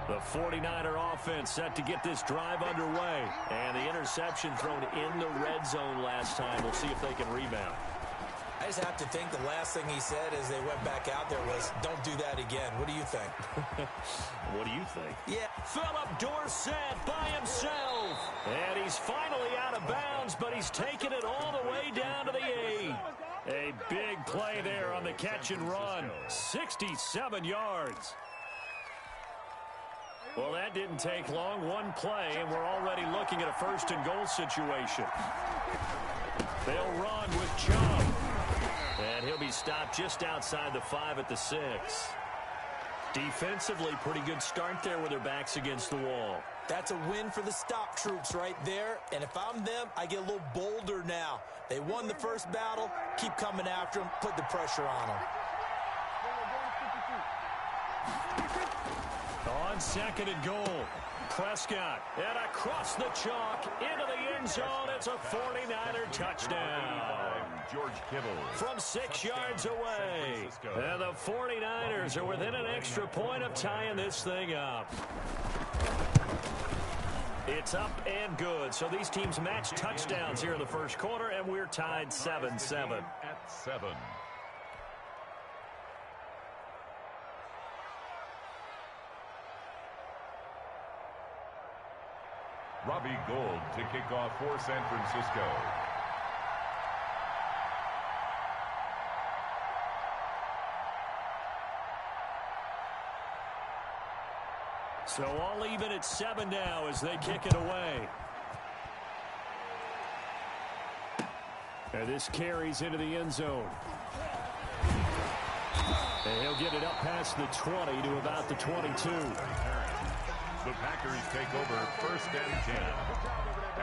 The 49er offense set to get this drive underway. And the interception thrown in the red zone last time. We'll see if they can rebound. I just have to think the last thing he said as they went back out there was, don't do that again. What do you think? What do you think? Yeah. Philip Dorsett by himself. And he's finally out of bounds, but he's taken it all the way down to the 8. A big play there on the catch and run. 67 yards. Well, that didn't take long. One play, and we're already looking at a first and goal situation. They'll run with Chubb. And he'll be stopped just outside the 5 at the 6. Defensively, pretty good start there with their backs against the wall. That's a win for the stop troops right there. And if I'm them, I get a little bolder now. They won the first battle. Keep coming after them. Put the pressure on them. On second and goal, Prescott. And across the chalk, into the end zone. It's a 49er touchdown. George Kittle. From 6 yards away. And the 49ers are within an extra point of tying this thing up. It's up and good. So these teams match touchdowns here in the first quarter, and we're tied 7-7. At 7. Robbie Gould to kick off for San Francisco. So all even at 7 now as they kick it away. And this carries into the end zone. And he'll get it up past the 20 to about the 22. The Packers take over first and 10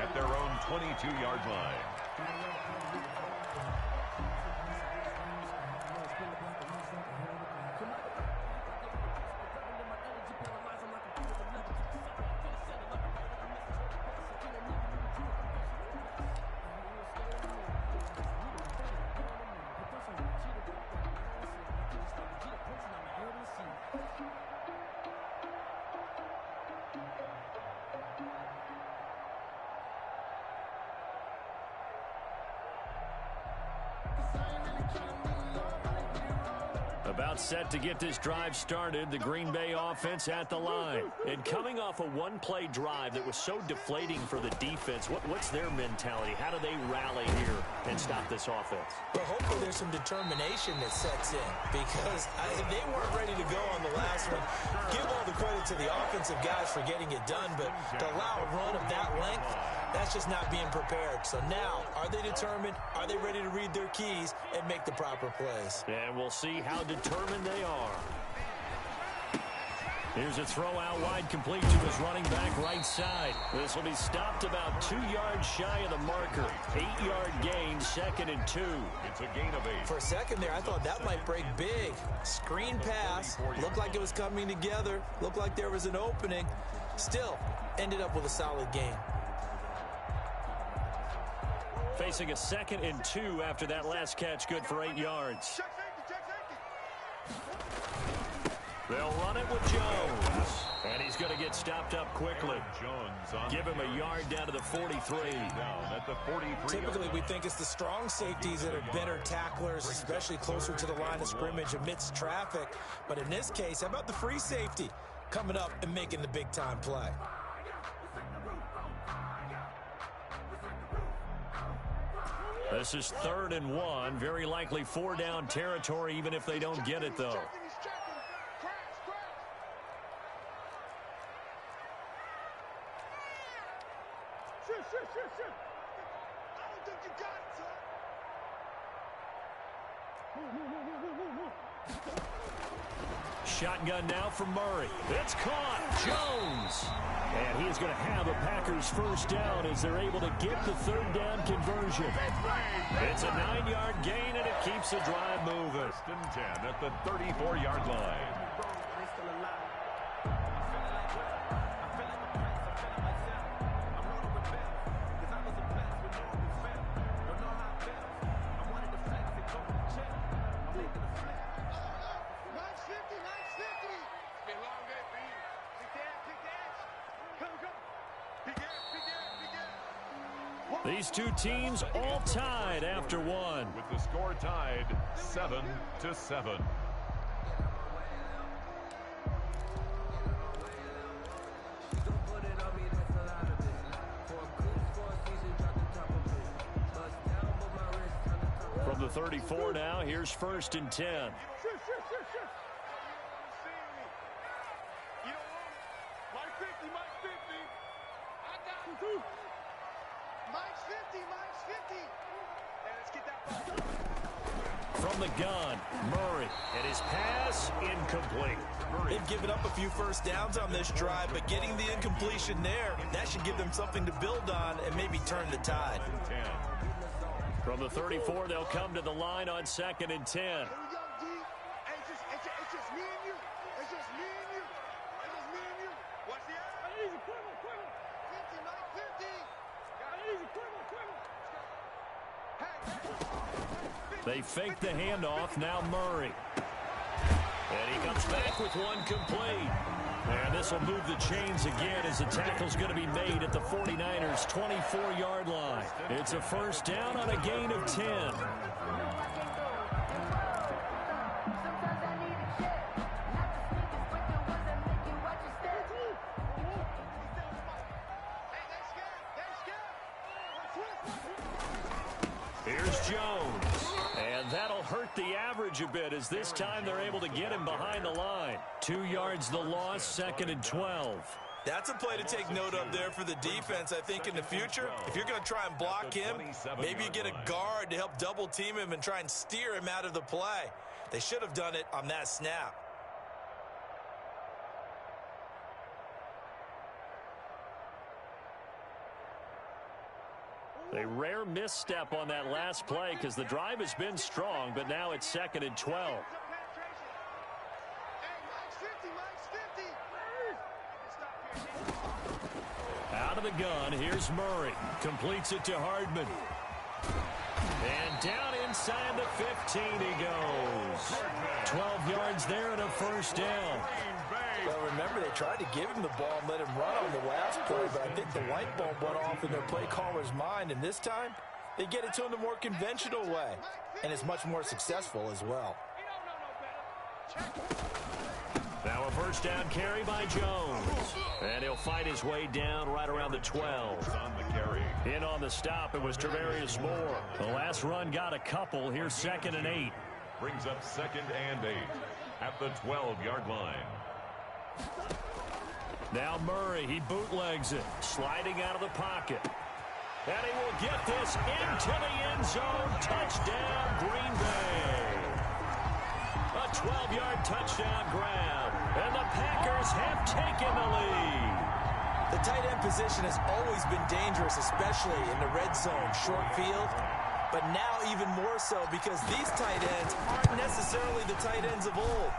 at their own 22-yard line. About set to get this drive started, the Green Bay offense at the line. And coming off a one-play drive that was so deflating for the defense, what's their mentality? How do they rally here and stop this offense? Well, hopefully there's some determination that sets in, because they weren't ready to go on the last one. Give all the credit to the offensive guys for getting it done, but to allow a run of that length, that's just not being prepared. So now, are they determined? Are they ready to read their keys and make the proper plays? And we'll see how determined they are. Here's a throw out wide, complete to his running back right side. This will be stopped about 2 yards shy of the marker. 8-yard gain, second and 2. It's a gain of 8. For a second there, I thought that might break big. Screen pass. Looked like it was coming together. Looked like there was an opening. Still, ended up with a solid gain. Facing a second and 2 after that last catch, good for 8 yards. They'll run it with Jones. And he's going to get stopped up quickly. Give him a yard down to the 43. Down at the 43. Typically, we think it's the strong safeties that are better tacklers, especially closer to the line of scrimmage amidst traffic. But in this case, how about the free safety coming up and making the big-time play? This is 3rd and 1. Very likely 4-down territory, even if they don't get it, though. Shotgun now from Murray. It's caught. Jones. And he is going to have a Packers first down as they're able to get the 3rd down conversion. It's a 9-yard gain, and it keeps the drive moving. First and 10 at the 34-yard line. These two teams all tied after one. With the score tied 7-7. From the 34 now, here's 1st and 10. From the gun, Murray, and his pass incomplete. They've given up a few first downs on this drive, but getting the incompletion there, that should give them something to build on and maybe turn the tide. From the 34, they'll come to the line on 2nd and 10. They fake the handoff, now Murray. And he comes back with one complete. And this will move the chains again as the tackle's going to be made at the 49ers' 24-yard line. It's a first down on a gain of 10. Here's Jones. And that'll hurt the average a bit as this time they're able to get him behind the line. 2 yards the loss, 2nd and 12. That's a play to take note of there for the defense. I think in the future, if you're going to try and block him, maybe you get a guard to help double team him and try and steer him out of the play. They should have done it on that snap. A rare misstep on that last play because the drive has been strong, but now it's 2nd and 12. Out of the gun, here's Murray. Completes it to Hardman. And down inside the 15 he goes. 12 yards there and a first down. Well, remember, they tried to give him the ball and let him run on the last play, but I think the light bulb went off in their play caller's mind, and this time they get it to him the more conventional way, and it's much more successful as well. Now a first down carry by Jones. And he'll fight his way down right around the 12. On the carry. In on the stop, it was Travarius Moore. The last run got a couple. Here's 2nd and 8. Brings up 2nd and 8 at the 12-yard line. Now Murray, he bootlegs it, sliding out of the pocket. And he will get this into the end zone. Touchdown, Green Bay. A 12-yard touchdown grab. And the Packers have taken the lead. The tight end position has always been dangerous, especially in the red zone, short field. But now even more so because these tight ends aren't necessarily the tight ends of old.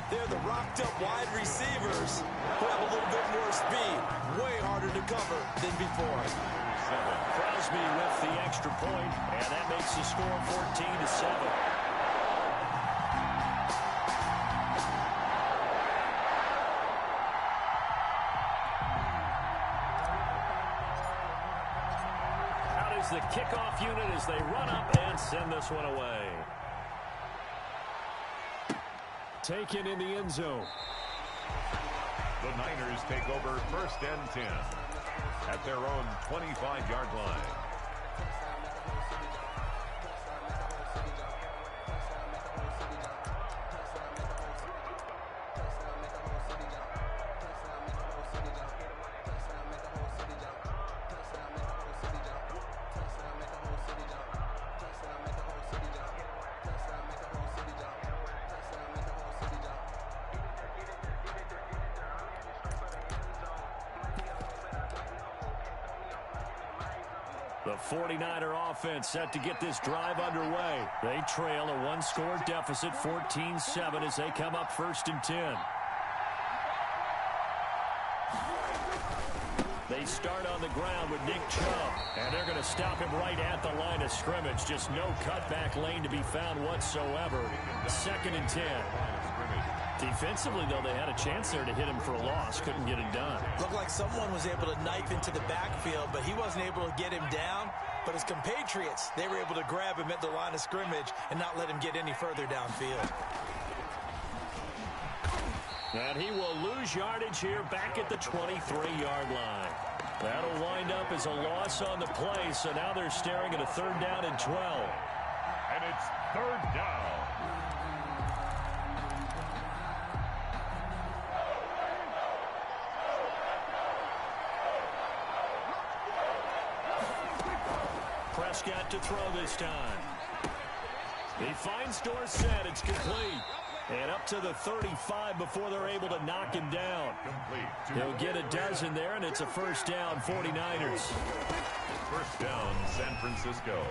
They're the rocked-up wide receivers who have a little bit more speed. Way harder to cover than before. Crosby with the extra point, and that makes the score 14-7. The kickoff unit as they run up and send this one away. Taken in the end zone. The Niners take over 1st and 10 at their own 25-yard line. The 49er offense set to get this drive underway. They trail a one-score deficit, 14-7, as they come up 1st and 10. They start on the ground with Nick Chubb, and they're going to stop him right at the line of scrimmage. Just no cutback lane to be found whatsoever. 2nd and 10. Defensively, though, they had a chance there to hit him for a loss. Couldn't get it done. Looked like someone was able to knife into the backfield, but he wasn't able to get him down. but his compatriots, they were able to grab him at the line of scrimmage and not let him get any further downfield. And he will lose yardage here back at the 23-yard line. That'll wind up as a loss on the play, so now they're staring at a 3rd down and 12. And it's 3rd down. Prescott to throw this time. He finds Dorsett. It's complete. And up to the 35 before they're able to knock him down. He'll get a dozen there, and it's a 1st down, 49ers. 1st down, San Francisco.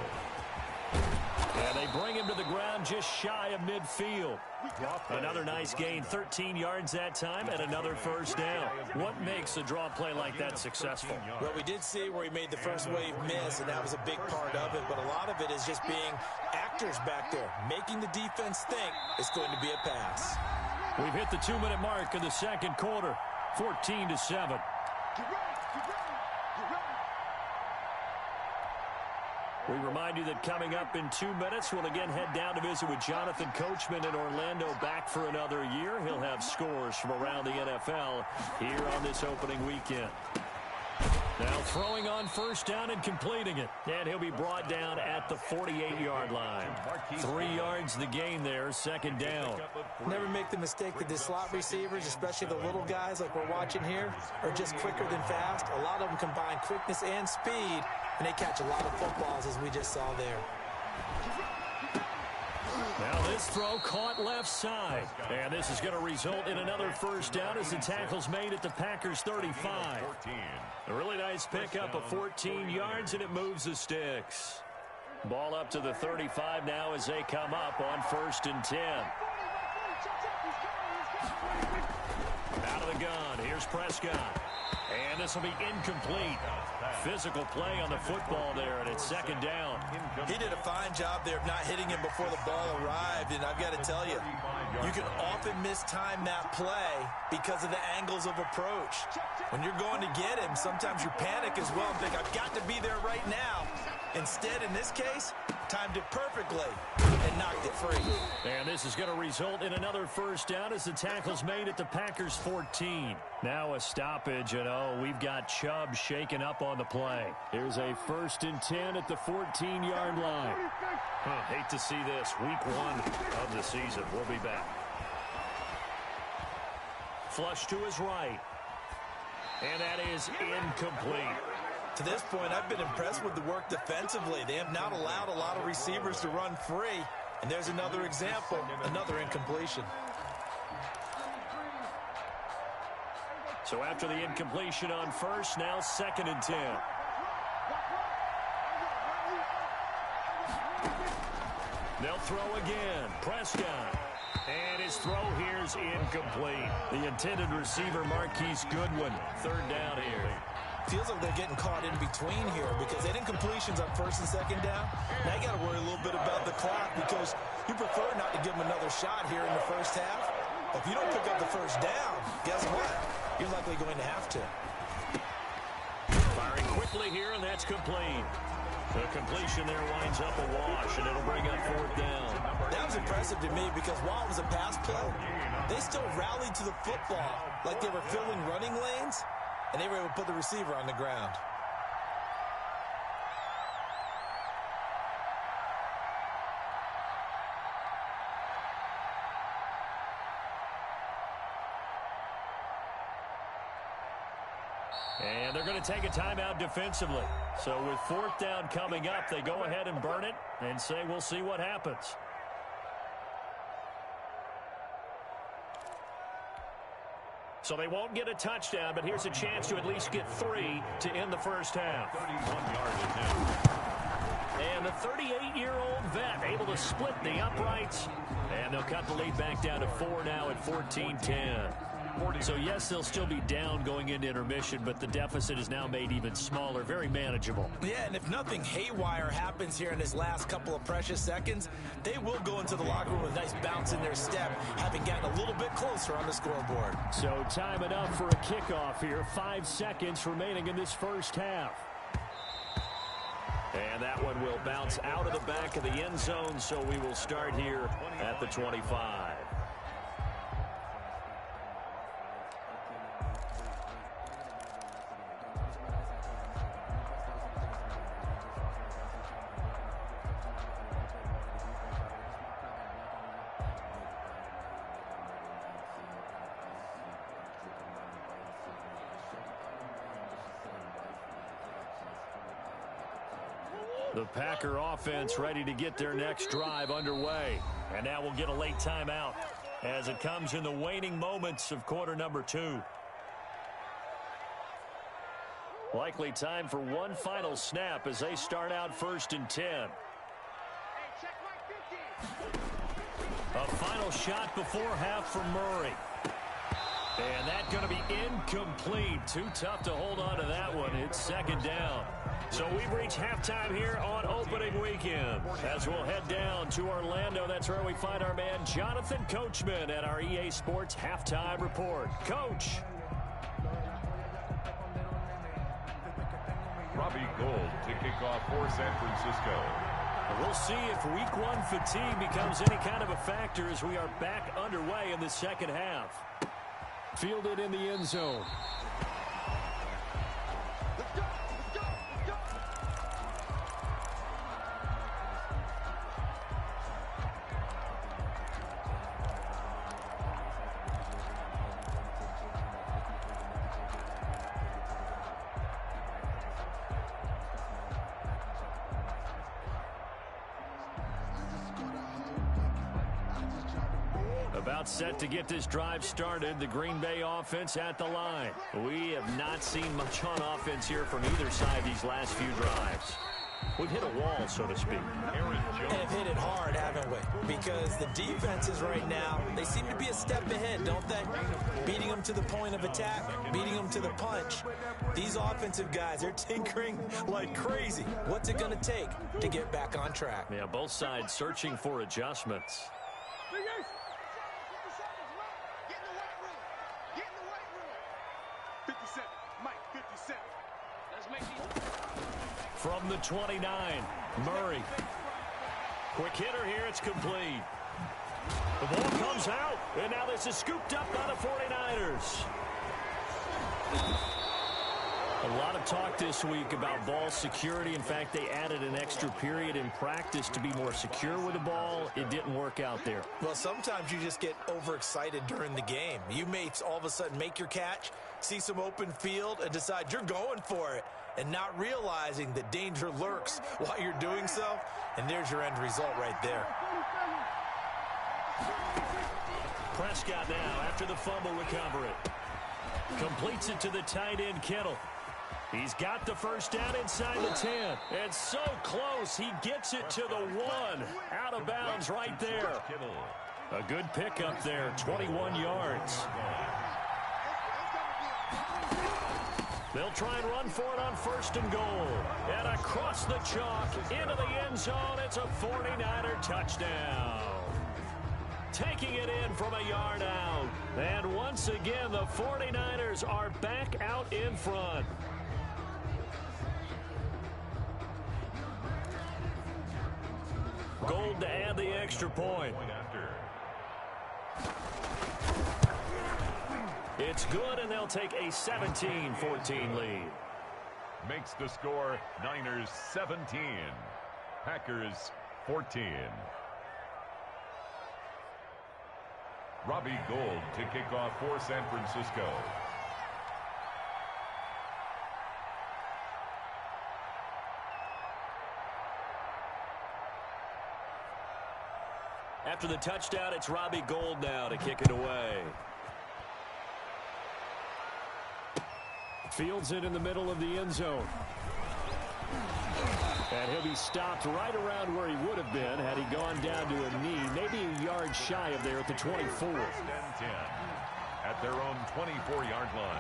And they bring him to the ground just shy of midfield. Another nice gain, 13 yards that time, and another 1st down. What makes a draw play like that successful? Well, we did see where he made the first wave miss, and that was a big part of it, but a lot of it is just being actors back there, making the defense think it's going to be a pass. We've hit the 2-minute mark of the 2nd quarter, 14-7. We remind you that coming up in 2 minutes, we'll again head down to visit with Jonathan Coachman in Orlando, back for another year. He'll have scores from around the NFL here on this opening weekend. Now throwing on 1st down and completing it. And he'll be brought down at the 48-yard line. 3 yards the gain there, 2nd down. Never make the mistake that the slot receivers, especially the little guys like we're watching here, are just quicker than fast. A lot of them combine quickness and speed, and they catch a lot of footballs, as we just saw there. Now this throw caught left side. And this is going to result in another 1st down as the tackle's made at the Packers 35. A really nice pickup of 14 yards, and it moves the sticks. Ball up to the 35 now as they come up on 1st and 10. Out of the gun, here's Prescott. And this will be incomplete. Physical play on the football there, and it's 2nd down. He did a fine job there of not hitting him before the ball arrived, and I've got to tell you, you can often mistime that play because of the angles of approach. When you're going to get him, sometimes you panic as well and think, I've got to be there right now. Instead, in this case, timed it perfectly and knocked it free. And this is going to result in another 1st down as the tackle's made at the Packers 14. Now a stoppage, and we've got Chubb shaken up on the play. Here's a 1st and 10 at the 14-yard line. Hate to see this. Week 1 of the season. We'll be back. Flush to his right. And that is incomplete. To this point, I've been impressed with the work defensively. They have not allowed a lot of receivers to run free. And there's another example, another incompletion. So after the incompletion on 1st, now 2nd and 10. They'll throw again. Prescott. And his throw here's incomplete. The intended receiver, Marquise Goodwin. 3rd down here. Feels like they're getting caught in between here because they did incompletions on 1st and 2nd down. Now you got to worry a little bit about the clock because you prefer not to give them another shot here in the 1st half. If you don't pick up the 1st down, guess what? You're likely going to have to. Firing quickly here, and that's complete. The completion there winds up a wash, and it'll bring up 4th down. That was impressive to me because while it was a pass play, they still rallied to the football like they were filling running lanes, and they were able to put the receiver on the ground. And they're going to take a timeout defensively. So with 4th down coming up, they go ahead and burn it and say we'll see what happens. So they won't get a touchdown, but here's a chance to at least get 3 to end the 1st half. 31 yards. And the 38-year-old vet able to split the uprights. And they'll cut the lead back down to 4 now at 14-10. So, yes, they'll still be down going into intermission, but the deficit is now made even smaller, very manageable. Yeah, and if nothing haywire happens here in this last couple of precious seconds, they will go into the locker room with a nice bounce in their step, having gotten a little bit closer on the scoreboard. So, time enough for a kickoff here. 5 seconds remaining in this 1st half. And that one will bounce out of the back of the end zone, so we will start here at the 25. The Packer offense ready to get their next drive underway. And now we'll get a late timeout as it comes in the waning moments of quarter number 2. Likely time for one final snap as they start out 1st and 10. A final shot before half from Murray. And that's going to be incomplete. Too tough to hold on to that one. It's 2nd down. So we've reached halftime here on opening weekend. As we'll head down to Orlando, that's where we find our man Jonathan Coachman at our EA Sports Halftime Report. Coach. Robbie Gould to kick off for San Francisco. We'll see if week 1 fatigue becomes any kind of a factor as we are back underway in the second half. Fielded in the end zone. About set to get this drive started. The Green Bay offense at the line. We have not seen much on offense here from either side these last few drives. We've hit a wall, so to speak. And hit it hard, haven't we? Because the defenses right now, they seem to be a step ahead, don't they? Beating them to the point of attack, beating them to the punch. These offensive guys, they're tinkering like crazy. What's it going to take to get back on track? Yeah, both sides searching for adjustments. From the 29, Murray. Quick hitter here, it's complete. The ball comes out, and now this is scooped up by the 49ers. A lot of talk this week about ball security. In fact, they added an extra period in practice to be more secure with the ball. It didn't work out there. Well, sometimes you just get overexcited during the game. You may all of a sudden make your catch, see some open field, and decide you're going for it, and not realizing that danger lurks while you're doing so. And there's your end result right there. Prescott now after the fumble recovery. Completes it to the tight end, Kittle. He's got the first down inside the 10. And so close, he gets it to the 1. Out of bounds right there. A good pickup there, 21 yards. They'll try and run for it on 1st and goal. And across the chalk, into the end zone, it's a 49er touchdown. Taking it in from a yard out. And once again, the 49ers are back out in front. Gold to add the extra point. It's good, and they'll take a 17-14 lead. Makes the score Niners 17, Packers 14. Robbie Gould to kick off for San Francisco. After the touchdown, it's Robbie Gould now to kick it away. Fields it in the middle of the end zone. And he'll be stopped right around where he would have been had he gone down to a knee, maybe a yard shy of there at the 24. 10 at their own 24-yard line.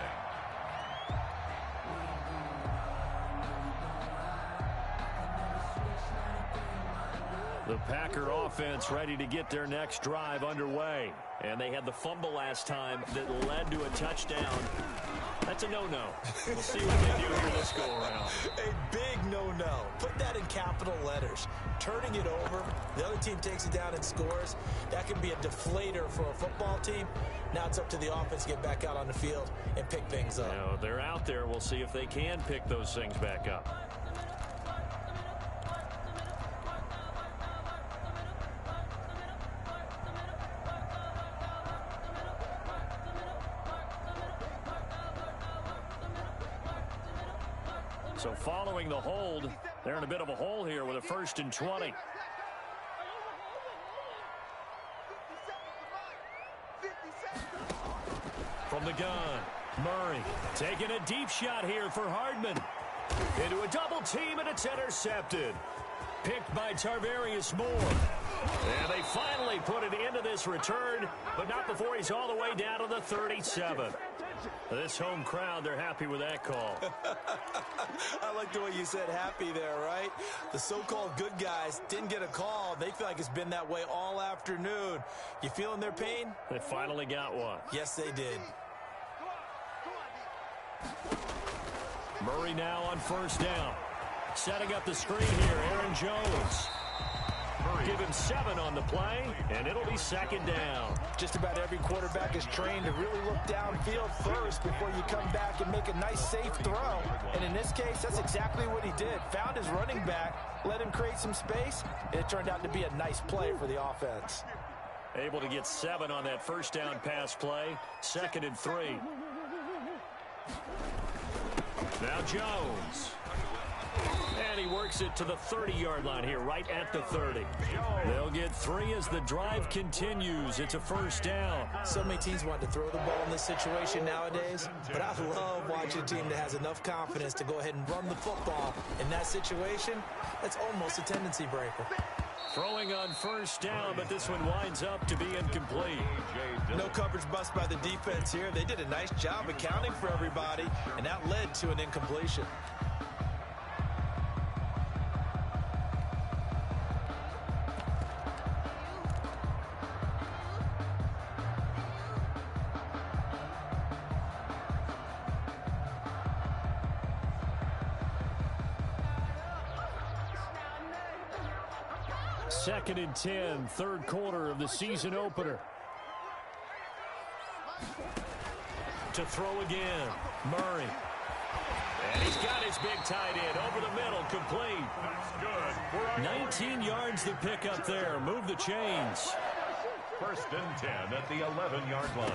The Packer offense ready to get their next drive underway. And they had the fumble last time that led to a touchdown. That just a no-no. We'll see what they do here this go-around. A big no-no. Put that in capital letters. Turning it over, the other team takes it down and scores. That can be a deflator for a football team. Now it's up to the offense to get back out on the field and pick things up. Now, they're out there. We'll see if they can pick those things back up. So following the hold, they're in a bit of a hole here with a 1st and 20. From the gun, Murray taking a deep shot here for Hardman. Into a double team, and it's intercepted. Picked by Tarvarius Moore. And they finally put an end to this return, but not before he's all the way down to the 37. This home crowd, they're happy with that call. I like the way you said happy there, right? The so-called good guys didn't get a call. They feel like it's been that way all afternoon. You feeling their pain? They finally got one. Yes, they did. Murray now on 1st down. Setting up the screen here, Aaron Jones. Give him 7 on the play, and it'll be 2nd down. Just about every quarterback is trained to really look downfield first before you come back and make a nice, safe throw. And in this case, that's exactly what he did. Found his running back, let him create some space, and it turned out to be a nice play for the offense. Able to get 7 on that 1st down pass play. 2nd and 3. Now Jones. And he works it to the 30-yard line here, right at the 30. They'll get 3 as the drive continues. It's a 1st down. So many teams want to throw the ball in this situation nowadays, but I love watching a team that has enough confidence to go ahead and run the football. In that situation, that's almost a tendency breaker. Throwing on 1st down, but this one winds up to be incomplete. No coverage bust by the defense here. They did a nice job accounting for everybody, and that led to an incompletion. Second and 10, 3rd quarter of the season opener. To throw again, Murray. And he's got his big tight end over the middle, complete. That's good. 19 yards the pick up there. Move the chains. 1st and 10 at the 11-yard line.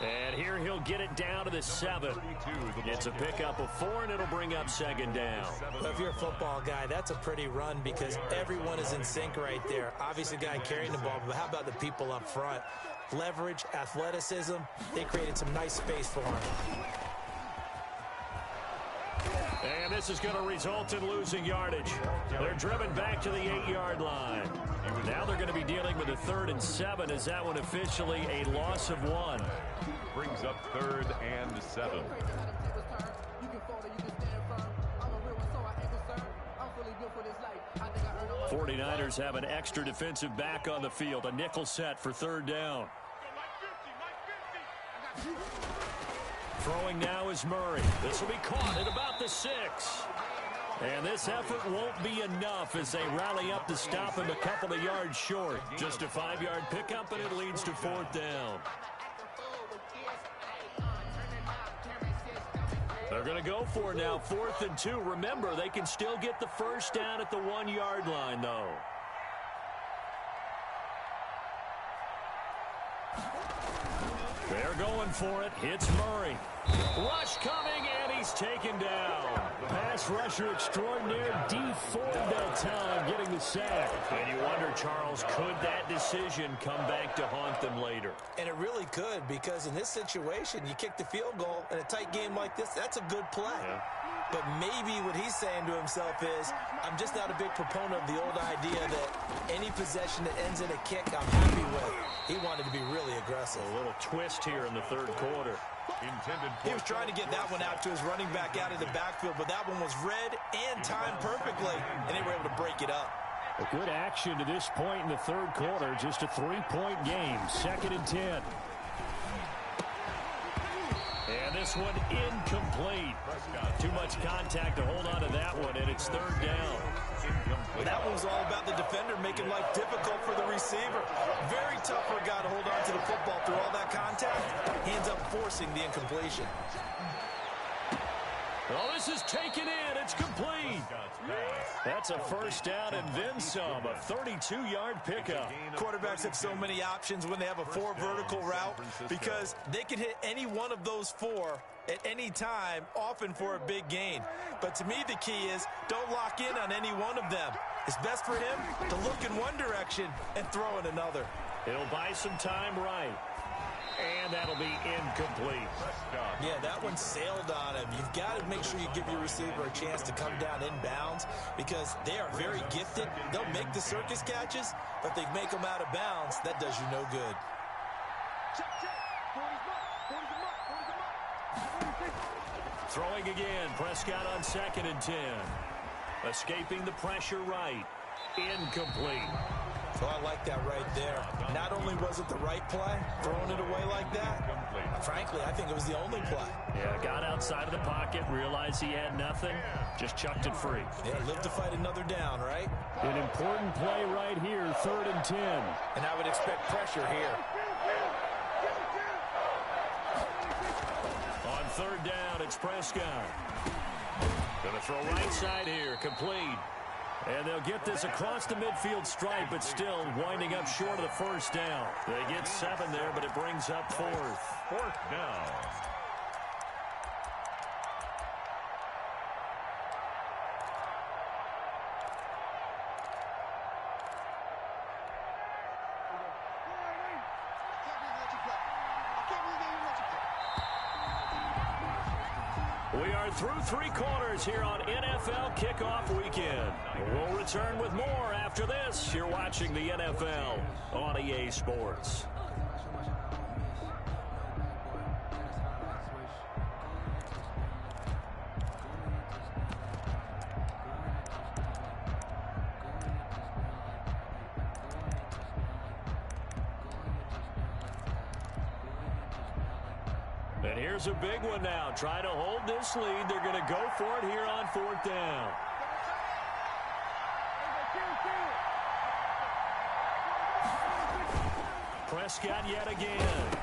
And here he'll get it down to the 7. It's a pickup of 4, and it'll bring up 2nd down. Well, if you're a football guy, that's a pretty run because everyone is in sync right there. Obviously, the guy carrying the ball, but how about the people up front? Leverage, athleticism, they created some nice space for him. And this is going to result in losing yardage. They're driven back to the 8-yard line. Now they're going to be dealing with a 3rd and 7. Is that one officially a loss of 1? Brings up 3rd and 7. 49ers have an extra defensive back on the field. A nickel set for 3rd down. Throwing now is Murray. This will be caught at about the 6. And this effort won't be enough as they rally up to stop him a couple of yards short. Just a 5-yard pickup, and it leads to 4th down. They're going to go for now 4th and 2. Remember, they can still get the 1st down at the 1-yard line, though. They're going for it. Hits Murray. Rush coming, and he's taken down. Pass rusher extraordinaire, D4 that time, getting the sack. And you wonder, Charles, could that decision come back to haunt them later? And it really could, because in this situation, you kick the field goal in a tight game like this, that's a good play. Yeah. But maybe what he's saying to himself is, I'm just not a big proponent of the old idea that any possession that ends in a kick I'm happy with. He wanted to be really aggressive. A little twist here in the 3rd quarter. He was trying to get that one out to his running back out of the backfield, but that one was read and timed perfectly, and they were able to break it up. A good action to this point in the 3rd quarter. Just a 3-point game. 2nd and 10. this one incomplete. Too much contact to hold on to that one, and it's third down. Well, that one was all about the defender making life difficult for the receiver. Very tough for a guy to hold on to the football through all that contact. He ends up forcing the incompletion. Oh, this is taken in. It's complete. That's a first down and then some. A 32-yard pickup. Quarterbacks have so many options when they have a 4 vertical route because they can hit any one of those 4 at any time, often for a big gain. But to me, the key is don't lock in on any one of them. It's best for him to look in one direction and throw in another. He'll buy some time right. And that'll be incomplete. Yeah, that one sailed on him. You've got to make sure you give your receiver a chance to come down inbounds because they are very gifted. They'll make the circus catches, but if they make them out of bounds, that does you no good. Throwing again. Prescott on 2nd and 10. Escaping the pressure right. Incomplete. So I like that right there. Not only was it the right play, throwing it away like that, frankly, I think it was the only play. Yeah, got outside of the pocket, realized he had nothing, just chucked it free. Yeah, live to fight another down, right? An important play right here, 3rd and 10. And I would expect pressure here. On 3rd down, it's Prescott. Gonna throw right side here, complete. And they'll get this across the midfield stripe, but still winding up short of the first down. They get 7 there, but it brings up 4th. 4th down. We are through 3 quarters here on NFL Kickoff Weekend. We'll return with more after this. You're watching the NFL on EA Sports. And here's a big one now. Trying to hold this lead. They're going to go for it here on 4th down. Prescott yet again.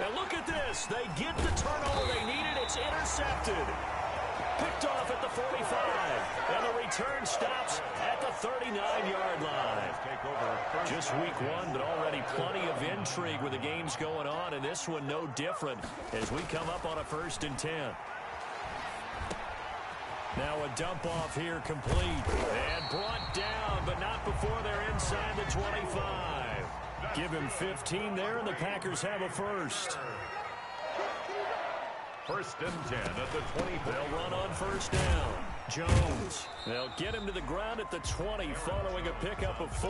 And look at this. They get the turnover they needed. It's intercepted. Picked off at the 45. And the return stops at the 39-yard line. Just week 1, but already plenty of intrigue with the games going on. And this one no different as we come up on a 1st and 10. Now a dump off here complete. And brought down, but not before they're inside the 25. Give him 15 there, and the Packers have a first. 1st and 10 at the 20. They'll run on 1st down. Jones. They'll get him to the ground at the 20 following a pickup of 4.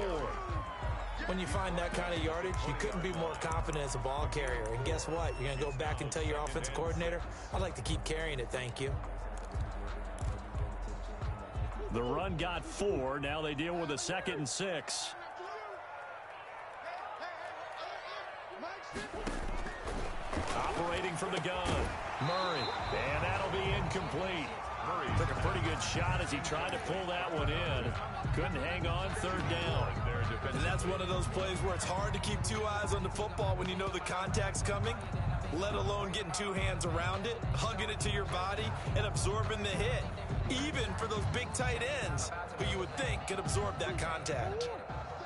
When you find that kind of yardage, you couldn't be more confident as a ball carrier. And guess what? You're going to go back and tell your offensive coordinator, I'd like to keep carrying it, thank you. The run got 4. Now they deal with a 2nd and 6. Operating from the gun. Murray. And that'll be incomplete. Murray took a pretty good shot as he tried to pull that one in. Couldn't hang on 3rd down. And that's one of those plays where it's hard to keep 2 eyes on the football when you know the contact's coming, let alone getting 2 hands around it, hugging it to your body, and absorbing the hit. Even for those big tight ends who you would think could absorb that contact.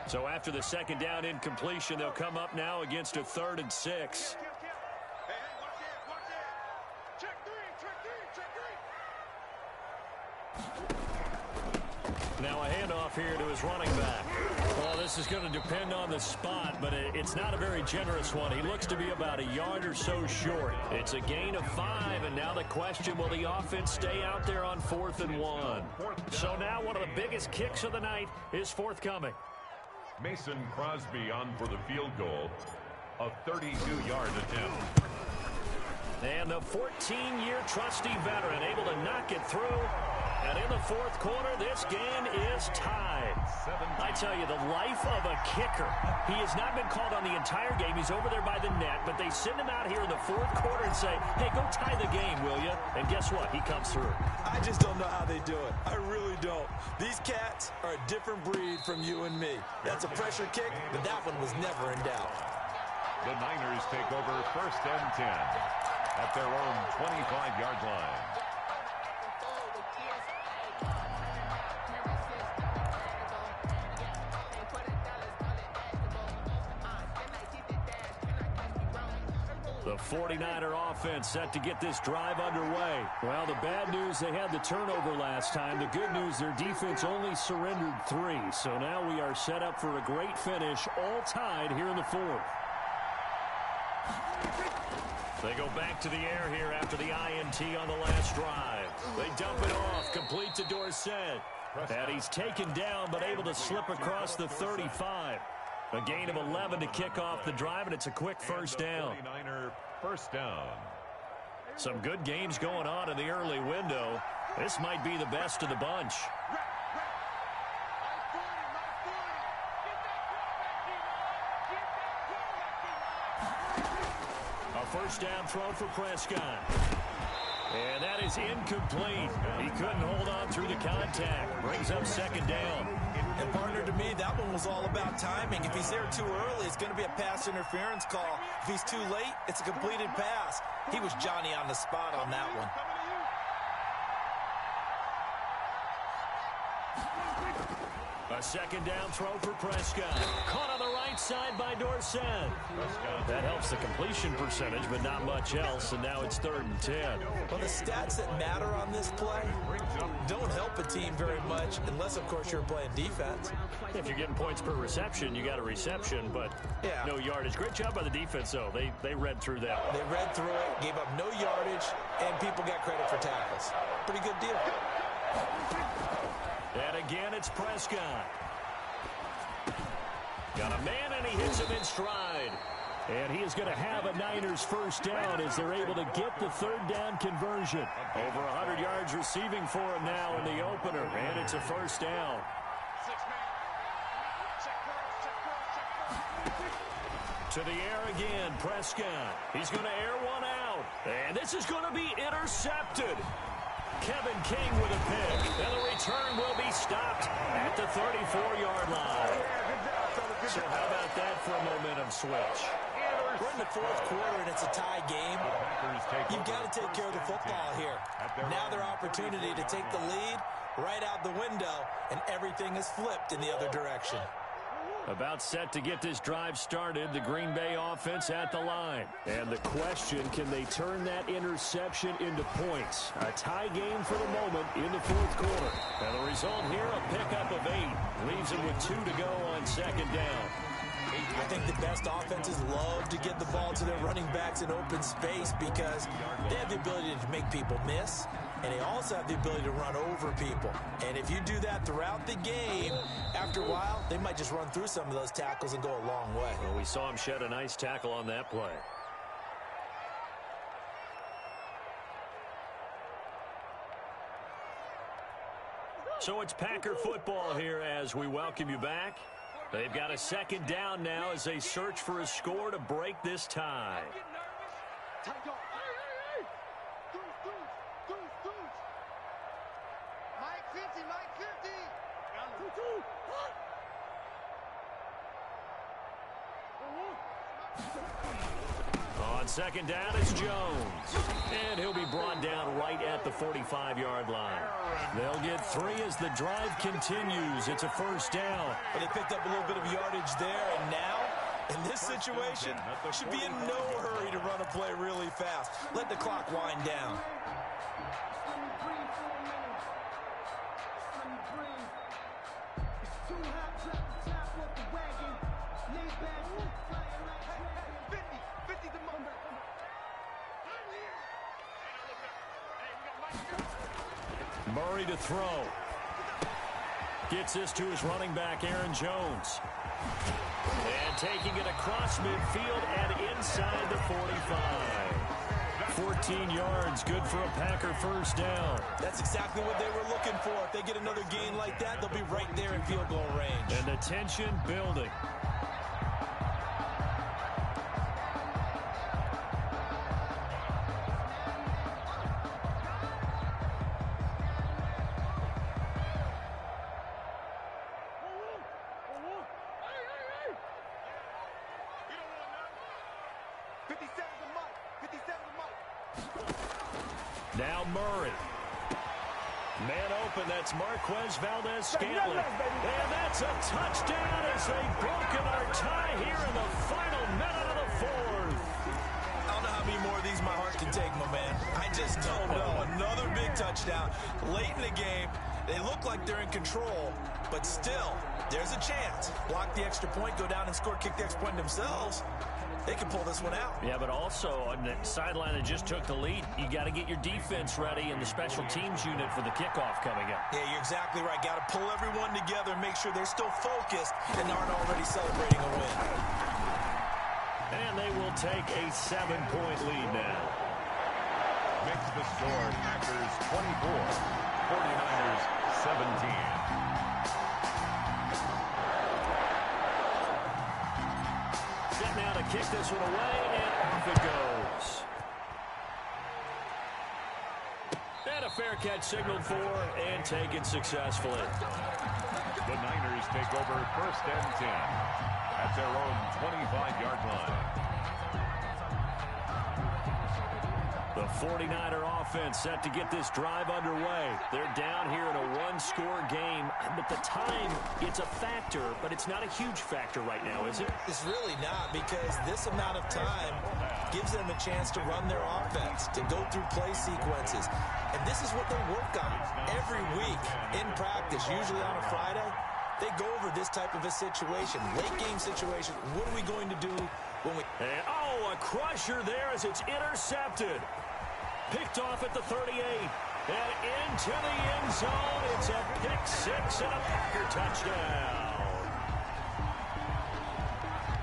So after the 2nd down incompletion, they'll come up now against a 3rd and 6. Now a handoff here to his running back. Well, this is going to depend on the spot, but it's not a very generous one. He looks to be about a yard or so short. It's a gain of 5, and now the question, will the offense stay out there on 4th and 1? So now one of the biggest kicks of the night is forthcoming. Mason Crosby on for the field goal. A 32-yard attempt. And the 14-year trusty veteran able to knock it through. And in the fourth quarter, this game is tied. I tell you, the life of a kicker. He has not been called on the entire game. He's over there by the net, but they send him out here in the fourth quarter and say, hey, go tie the game, will you? And guess what? He comes through. I just don't know how they do it. I really don't. These cats are a different breed from you and me. That's a pressure kick, but that one was never in doubt. The Niners take over 1st and 10 at their own 25-yard line. The 49er offense set to get this drive underway. Well, the bad news, they had the turnover last time. The good news, their defense only surrendered 3. So now we are set up for a great finish, all tied here in the fourth. They go back to the air here after the INT on the last drive. They dump it off, complete to Dorsett. And he's taken down, but able to slip across the 35. A gain of 11 to kick off the drive, and it's a quick first down. 49er first down. Some good games going on in the early window. This might be the best of the bunch. A first down throw for Prescott. And that is incomplete. He couldn't hold on through the contact. Brings up second down. And partner, to me, that one was all about timing. If he's there too early, it's going to be a pass interference call. If he's too late, it's a completed pass. He was Johnny on the spot on that one. A second down throw for Prescott. Caught on the right side by Dorsett. That helps the completion percentage, but not much else, and now it's 3rd and 10. Well, the stats that matter on this play don't help a team very much, unless, of course, you're playing defense. If you're getting points per reception, you got a reception, but no yardage. Great job by the defense, though. They read through that. They read through it, gave up no yardage, and people got credit for tackles. Pretty good deal. And again, it's Prescott. Got a man, and he hits him in stride. And he is going to have a Niners first down as they're able to get the 3rd down conversion. Over 100 yards receiving for him now in the opener, and it's a first down. To the air again, Prescott. He's going to air one out. And this is going to be intercepted. Kevin King with a pick, and the return will be stopped at the 34-yard line. So how about that for a momentum switch? We're in the fourth quarter, and it's a tie game. You've got to take care of the football here. Now their opportunity to take the lead right out the window, and everything is flipped in the other direction. About set to get this drive started, the Green Bay offense at the line. And the question, can they turn that interception into points? A tie game for the moment in the fourth quarter. And the result here, a pickup of 8. Leaves them with 2 to go on second down. I think the best offenses love to get the ball to their running backs in open space because they have the ability to make people miss, and they also have the ability to run over people. And if you do that throughout the game, after a while, they might just run through some of those tackles and go a long way. Well, we saw him shed a nice tackle on that play. So it's Packer football here as we welcome you back. They've got a second down now as they search for a score to break this tie. On second down, it's Jones. And he'll be brought down right at the 45-yard line. They'll get 3 as the drive continues. It's a first down. But they picked up a little bit of yardage there, and now, in this situation, should be in no hurry to run a play really fast. Let the clock wind down. Murray to throw. Gets this to his running back, Aaron Jones. And taking it across midfield and inside the 45. For 15 yards, good for a Packer first down. That's exactly what they were looking for. If they get another gain like that, they'll be right there in field goal range. And the tension building. Now Murray. Man open, that's Marquez Valdez-Scantling. And that's a touchdown as they've broken our tie here in the final minute of the fourth. I don't know how many more of these my heart can take, my man. I just don't know. Another big touchdown late in the game. They look like they're in control, but still, there's a chance. Block the extra point, go down and score, kick the extra point themselves. They can pull this one out. Yeah, but also on the sideline that just took the lead, you got to get your defense ready and the special teams unit for the kickoff coming up. Yeah, you're exactly right. Got to pull everyone together and make sure they're still focused and aren't already celebrating a win. And they will take a 7-point lead now. Makes the score Packers 24, 49ers 17. Now to kick this one away, and off it goes. And a fair catch signaled for and taken successfully. The Niners take over first and 10 at their own 25-yard line. The 49er offense set to get this drive underway. They're down here in a one-score game, but the time, it's a factor, but it's not a huge factor right now, is it? It's really not, because this amount of time gives them a chance to run their offense, to go through play sequences. And this is what they work on every week in practice, usually on a Friday. They go over this type of a situation, late-game situation. What are we going to do when we... And, oh, a crusher there as it's intercepted. Picked off at the 38. And into the end zone. It's a pick six and a Packer touchdown.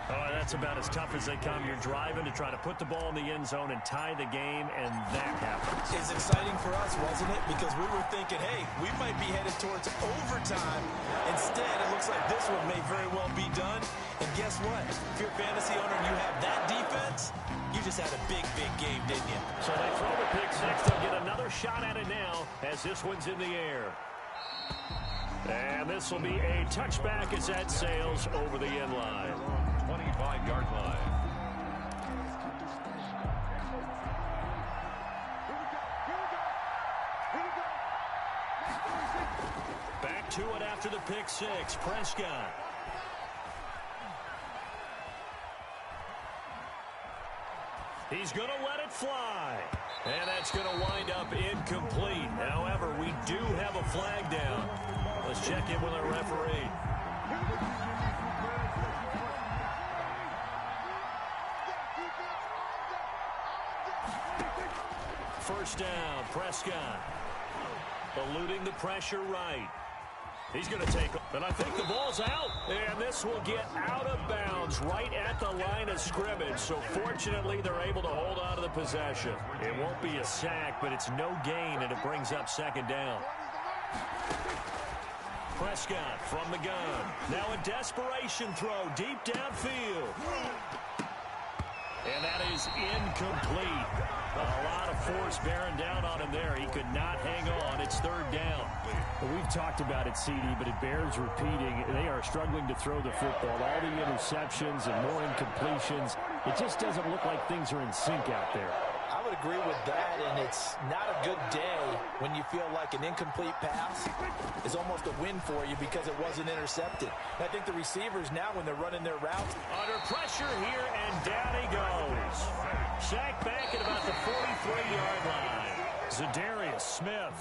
Oh, that's about as tough as they come. You're driving to try to put the ball in the end zone and tie the game, and that happens. It's exciting for us, wasn't it? Because we were thinking, hey, we might be headed towards overtime. Instead, it looks like this one may very well be done. And guess what? If you're a fantasy owner and you have that defense, you just had a big, big game, didn't you? So they throw the pick six. They'll get another shot at it now as this one's in the air. And this will be a touchback as that sails over the end line. 25-yard line. Back to it after the pick six. Prescott. He's going to let it fly. And that's going to wind up incomplete. However, we do have a flag down. Let's check in with our referee. First down, Prescott. Eluding the pressure right. He's going to take it, and I think the ball's out. And this will get out of bounds right at the line of scrimmage. So fortunately, they're able to hold on to the possession. It won't be a sack, but it's no gain, and it brings up second down. Prescott from the gun. Now a desperation throw deep downfield. And that is incomplete. A lot of force bearing down on him there. He could not hang on. It's third down. Well, we've talked about it, CD, but it bears repeating. They are struggling to throw the football. All the interceptions and more incompletions. It just doesn't look like things are in sync out there. I would agree with that, and it's not a good day when you feel like an incomplete pass is almost a win for you because it wasn't intercepted. And I think the receivers now, when they're running their routes, under pressure here, and down he goes. Sacked back at about the 43-yard line. Zadarius Smith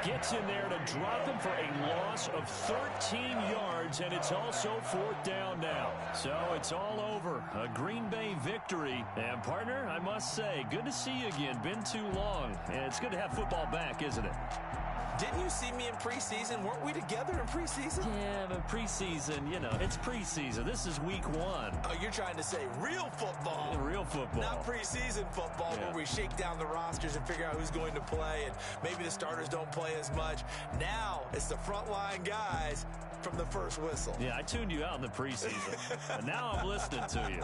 gets in there to drop him for a loss of 13 yards, and it's also 4th down now. So it's all over. A Green Bay victory. And, partner, I must say, good to see you again. Been too long. And it's good to have football back, isn't it? Didn't you see me in preseason? Weren't we together in preseason? Yeah, but preseason, you know, it's preseason. This is week 1. Oh, you're trying to say real football. Real football. Not preseason football where we shake down the rosters and figure out who's going to play, and maybe the starters don't play as much. Now it's the frontline guys from the first whistle. Yeah, I tuned you out in the preseason. And now I'm listening to you.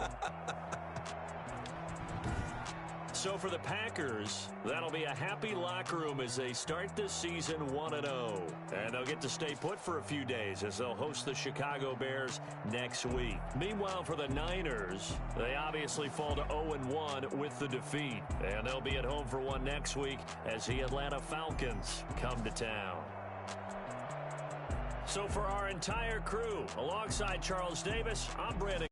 So for the Packers, that'll be a happy locker room as they start this season 1-0. And they'll get to stay put for a few days as they'll host the Chicago Bears next week. Meanwhile, for the Niners, they obviously fall to 0-1 with the defeat. And they'll be at home for one next week as the Atlanta Falcons come to town. So for our entire crew, alongside Charles Davis, I'm Brandon.